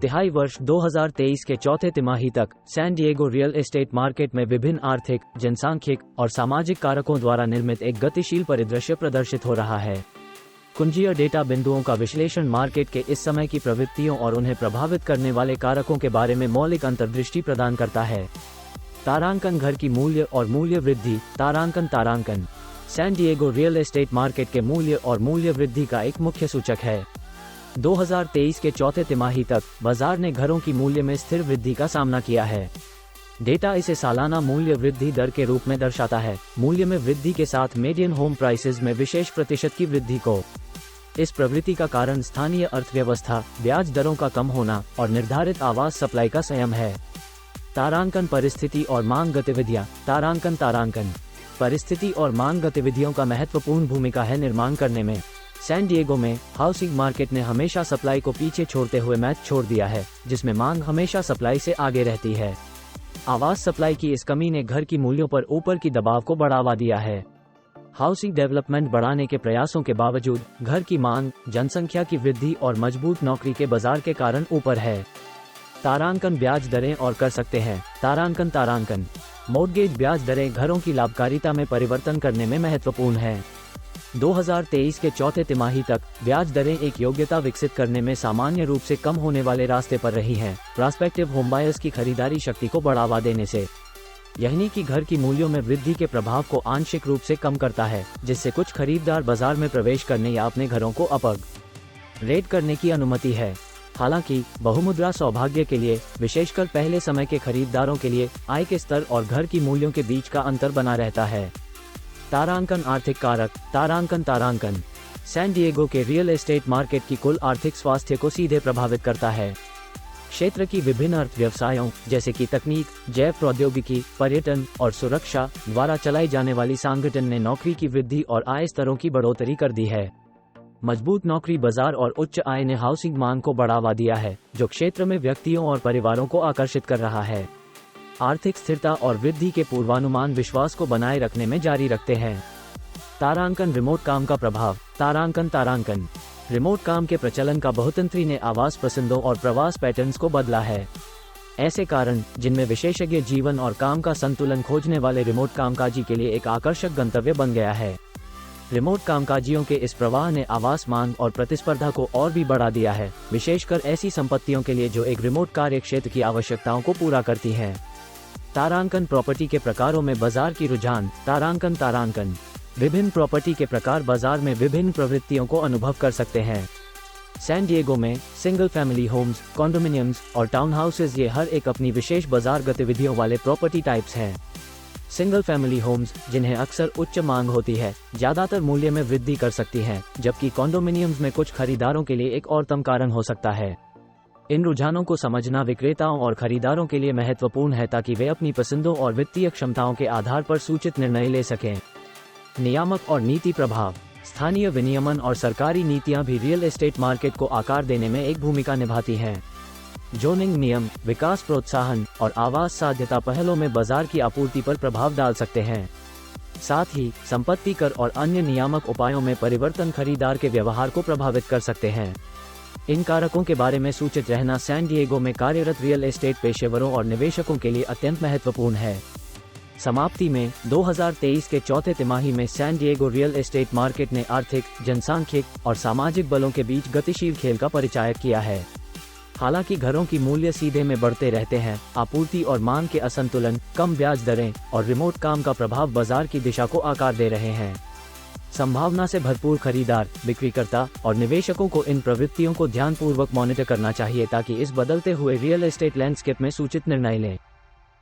तिहाई वर्ष 2023 के चौथे तिमाही तक San Diego real estate market में विभिन्न आर्थिक, जनसांख्यिक और सामाजिक कारकों द्वारा निर्मित एक गतिशील परिदृश्य प्रदर्शित हो रहा है। कुंजीय डेटा बिंदुओं का विश्लेषण मार्केट के इस समय की प्रवृत्तियों और उन्हें प्रभावित करने वाले कारकों के बारे में मौलिक अंतर्दृष्टि प्रदान करता है। तारांकन घर की मूल्य और मूल्य वृद्धि। तारांकन San Diego real estate market के मूल्य और मूल्य वृद्धि का एक मुख्य सूचक है। 2023 के चौथे तिमाही तक बाजार ने घरों की मूल्य में स्थिर वृद्धि का सामना किया है। डेटा इसे सालाना मूल्य वृद्धि दर के रूप में दर्शाता है, मूल्य में वृद्धि के साथ मीडियन होम प्राइसेस में विशेष प्रतिशत की वृद्धि को। इस प्रवृत्ति का कारण स्थानीय अर्थव्यवस्था, ब्याज दरों का कम होना और निर्धारित आवास सप्लाई का संयम है। तारांकन परिस्थिति और मांग गतिविधियां। तारांकन परिस्थिति और मांग गतिविधियों का महत्वपूर्ण भूमिका है निर्माण करने में। सैन डिएगो में हाउसिंग मार्केट ने हमेशा सप्लाई को पीछे छोड़ते हुए मैच छोड़ दिया है, जिसमें मांग हमेशा सप्लाई से आगे रहती है। आवास सप्लाई की इस कमी ने घर की मूल्यों पर ऊपर की दबाव को बढ़ावा दिया है। हाउसिंग डेवलपमेंट बढ़ाने के प्रयासों के बावजूद घर की मांग, जनसंख्या की वृद्धि और मजबूत नौकरी के बाजार के कारण ऊपर है। तारांकन ब्याज दरें और कर सकते हैं। तारांकन मॉर्गेज ब्याज दरें घरों की लाभकारिता में परिवर्तन करने में महत्वपूर्ण है। 2023 के चौथे तिमाही तक ब्याज दरें एक योग्यता विकसित करने में सामान्य रूप से कम होने वाले रास्ते पर रही हैं, प्रॉस्पेक्टिव होमबायर्स की खरीदारी शक्ति को बढ़ावा देने से। यही कि घर की मूल्यों में वृद्धि के प्रभाव को आंशिक रूप से कम करता है, जिससे कुछ खरीदार बाजार में प्रवेश करने या अपने घरों को अपग्रेड करने की अनुमति है। हालांकि बहुमुद्रा सौभाग्य के लिए, विशेषकर पहले समय के खरीदारों के लिए, आय के स्तर और घर की मूल्यों के बीच का अंतर बना रहता है। तारांकन आर्थिक कारक। तारांकन सैन डिएगो के रियल एस्टेट मार्केट की कुल आर्थिक स्वास्थ्य को सीधे प्रभावित करता है। क्षेत्र की विभिन्न अर्थव्यवसायों जैसे कि तकनीक, जैव प्रौद्योगिकी, पर्यटन और सुरक्षा द्वारा चलाई जाने वाली संगठन ने नौकरी की वृद्धि और आय स्तरों की बढ़ोतरी कर दी है। मजबूत नौकरी बाजार और उच्च आय ने हाउसिंग मांग को बढ़ावा दिया है, जो क्षेत्र में व्यक्तियों और परिवारों को आकर्षित कर रहा है। आर्थिक स्थिरता और वृद्धि के पूर्वानुमान विश्वास को बनाए रखने में जारी रखते हैं। तारांकन रिमोट काम का प्रभाव। तारांकन रिमोट काम के प्रचलन का बहुतंत्री ने आवास पसंदों और प्रवास पैटर्न्स को बदला है। ऐसे कारण जिनमें विशेषज्ञ जीवन और काम का संतुलन खोजने वाले रिमोट कामकाजी के लिए एक आकर्षक गंतव्य बन गया है। रिमोट कामकाजियों के इस प्रवाह ने आवास मांग और प्रतिस्पर्धा को और भी बढ़ा दिया है, विशेषकर ऐसी संपत्तियों के लिए जो एक रिमोट कार्य क्षेत्र की आवश्यकताओं को पूरा करती हैं। तारांकन प्रॉपर्टी के प्रकारों में बाजार की रुझान। तारांकन विभिन्न प्रॉपर्टी के प्रकार बाजार में विभिन्न प्रवृत्तियों को अनुभव कर सकते हैं। सैन डिएगो में सिंगल फैमिली होम्स, कॉन्डोमिनियम्स और टाउन हाउसेज, ये हर एक अपनी विशेष बाजार गतिविधियों वाले प्रॉपर्टी टाइप्स हैं। सिंगल फैमिली होम्स, जिन्हें अक्सर उच्च मांग होती है, ज्यादातर मूल्य में वृद्धि कर सकती हैं, जबकि कॉन्डोमिनियम्स में कुछ खरीदारों के लिए एक और कारण हो सकता है। इन रुझानों को समझना विक्रेताओं और खरीदारों के लिए महत्वपूर्ण है ताकि वे अपनी पसंदों और वित्तीय क्षमताओं के आधार पर सूचित निर्णय ले सकें। नियामक और नीति प्रभाव। स्थानीय विनियमन और सरकारी नीतियां भी रियल एस्टेट मार्केट को आकार देने में एक भूमिका निभाती हैं। जोनिंग नियम, विकास प्रोत्साहन और आवास साध्यता पहलों में बाजार की आपूर्ति पर प्रभाव डाल सकते हैं। साथ ही संपत्ति कर और अन्य नियामक उपायों में परिवर्तन खरीदार के व्यवहार को प्रभावित कर सकते हैं। इन कारकों के बारे में सूचित रहना सैन डिएगो में कार्यरत रियल एस्टेट पेशेवरों और निवेशकों के लिए अत्यंत महत्वपूर्ण है। समाप्ति में 2023 के चौथे तिमाही में San Diego real estate market ने आर्थिक, जनसांख्यिक और सामाजिक बलों के बीच गतिशील खेल का परिचायक किया है। हालांकि घरों की मूल्य सीधे में बढ़ते रहते हैं, आपूर्ति और मांग के असंतुलन, कम ब्याज दरें और रिमोट काम का प्रभाव बाजार की दिशा को आकार दे रहे हैं। संभावना से भरपूर खरीदार, बिक्रीकर्ता और निवेशकों को इन प्रवृत्तियों को ध्यानपूर्वक मॉनिटर करना चाहिए ताकि इस बदलते हुए रियल एस्टेट लैंडस्केप में सूचित निर्णय लें।